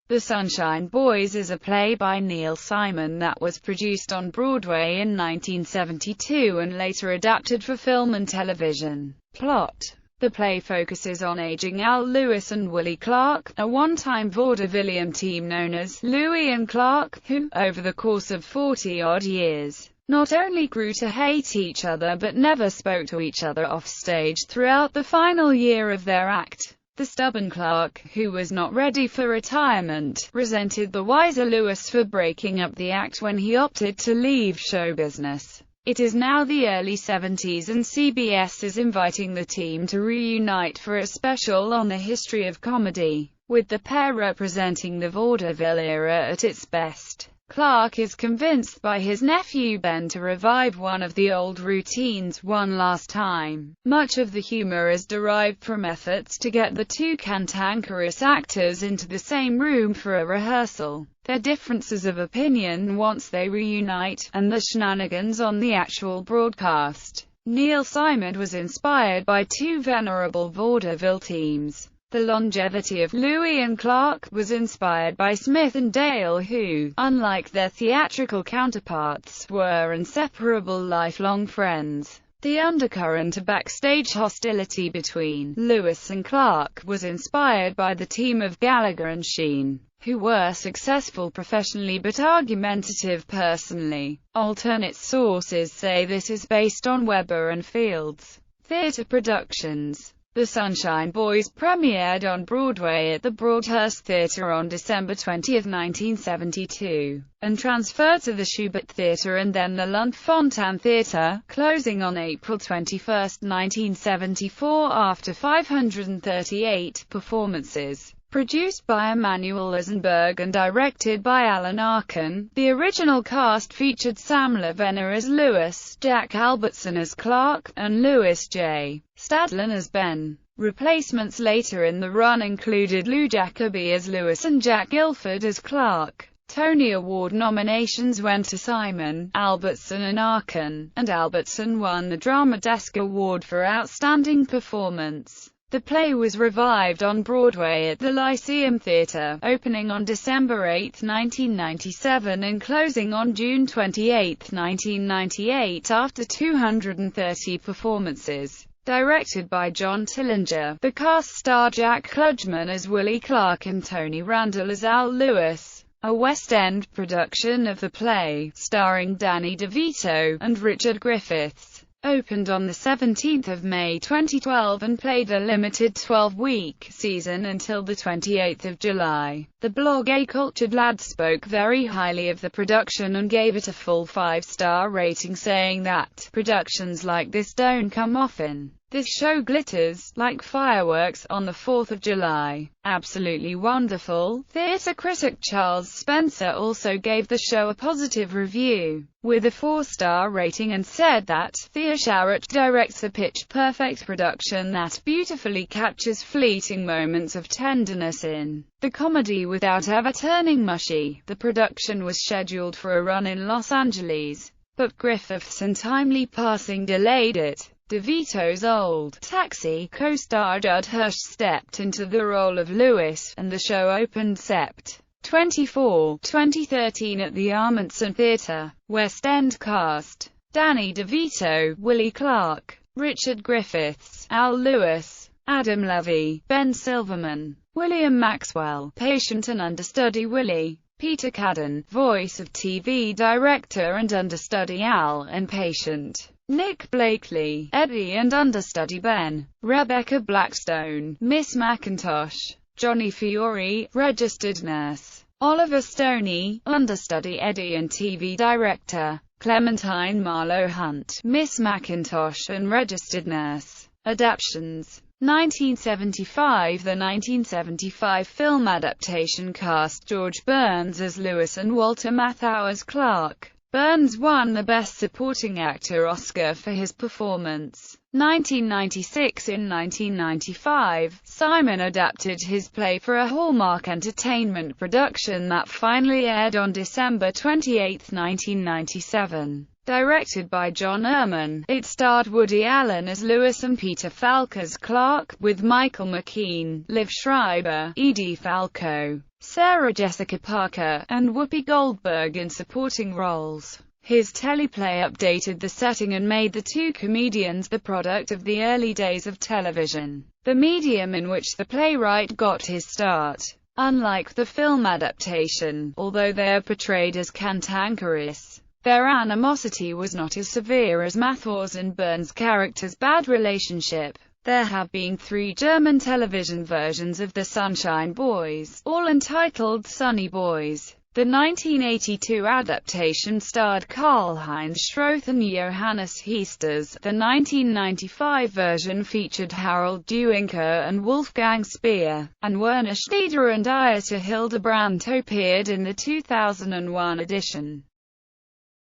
The Sunshine Boys is a play by Neil Simon that was produced on Broadway in 1972 and later adapted for film and television. Plot: the play focuses on aging Al Lewis and Willie Clark, a one-time vaudevillian team known as Louie and Clark, who, over the course of 40-odd years, not only grew to hate each other but never spoke to each other off-stage throughout the final year of their act. The stubborn Clark, who was not ready for retirement, resented the wiser Lewis for breaking up the act when he opted to leave show business. It is now the early 70s and CBS is inviting the team to reunite for a special on the history of comedy, with the pair representing the vaudeville era at its best. Clark is convinced by his nephew Ben to revive one of the old routines one last time. Much of the humor is derived from efforts to get the two cantankerous actors into the same room for a rehearsal, their differences of opinion once they reunite, and the shenanigans on the actual broadcast. Neil Simon was inspired by two venerable vaudeville teams. The longevity of Louie and Clark was inspired by Smith and Dale, who, unlike their theatrical counterparts, were inseparable lifelong friends. The undercurrent of backstage hostility between Lewis and Clark was inspired by the team of Gallagher and Sheen, who were successful professionally but argumentative personally. Alternate sources say this is based on Weber and Fields' theatre productions. The Sunshine Boys premiered on Broadway at the Broadhurst Theatre on December 20, 1972, and transferred to the Schubert Theatre and then the Lunt-Fontanne Theatre, closing on April 21, 1974 after 538 performances. Produced by Emanuel Eisenberg and directed by Alan Arkin, the original cast featured Sam Lavenna as Lewis, Jack Albertson as Clark, and Louis J. Stadlin as Ben. Replacements later in the run included Lou Jacoby as Lewis and Jack Gilford as Clark. Tony Award nominations went to Simon, Albertson and Arkin, and Albertson won the Drama Desk Award for Outstanding Performance. The play was revived on Broadway at the Lyceum Theatre, opening on December 8, 1997 and closing on June 28, 1998 after 230 performances. Directed by John Tillinger, the cast starred Jack Klugman as Willie Clark and Tony Randall as Al Lewis. A West End production of the play, starring Danny DeVito and Richard Griffiths, opened on 17 May 2012 and played a limited 12-week season until 28 July. The blog A Cultured Lad spoke very highly of the production and gave it a full 5-star rating, saying that productions like this don't come often. This show glitters like fireworks on the 4th of July. Absolutely wonderful. Theatre critic Charles Spencer also gave the show a positive review, with a 4-star rating, and said that Thea Sharrock directs a pitch-perfect production that beautifully captures fleeting moments of tenderness in the comedy without ever turning mushy. The production was scheduled for a run in Los Angeles, but Griffith's untimely passing delayed it. DeVito's old Taxi co-star Judd Hirsch stepped into the role of Lewis, and the show opened Sept. 24, 2013 at the Ahmanson Theatre. West End cast: Danny DeVito, Willie Clark, Richard Griffiths, Al Lewis, Adam Levy, Ben Silverman, William Maxwell, patient and understudy Willie, Peter Cadden, voice of TV director and understudy Al and patient, Nick Blakely, Eddie and understudy Ben, Rebecca Blackstone, Miss McIntosh, Johnny Fiore, registered nurse, Oliver Stoney, understudy Eddie and TV director, Clementine Marlowe Hunt, Miss McIntosh and registered nurse. Adaptions: 1975. The 1975 film adaptation cast George Burns as Lewis and Walter Matthau as Clark. Burns won the Best Supporting Actor Oscar for his performance. 1996. In 1995, Simon adapted his play for a Hallmark Entertainment production that finally aired on December 28, 1997. Directed by John Erman, it starred Woody Allen as Lewis and Peter Falk as Clark, with Michael McKean, Liv Schreiber, Edie Falco, Sarah Jessica Parker, and Whoopi Goldberg in supporting roles. His teleplay updated the setting and made the two comedians the product of the early days of television, the medium in which the playwright got his start. Unlike the film adaptation, although they are portrayed as cantankerous, their animosity was not as severe as Mathers and Burns' characters' bad relationship. There have been 3 German television versions of The Sunshine Boys, all entitled Sunny Boys. The 1982 adaptation starred Karl-Heinz Schroth and Johannes Heesters. The 1995 version featured Harold Dewinker and Wolfgang Speer, and Werner Steeder and Ayata Hildebrandt appeared in the 2001 edition.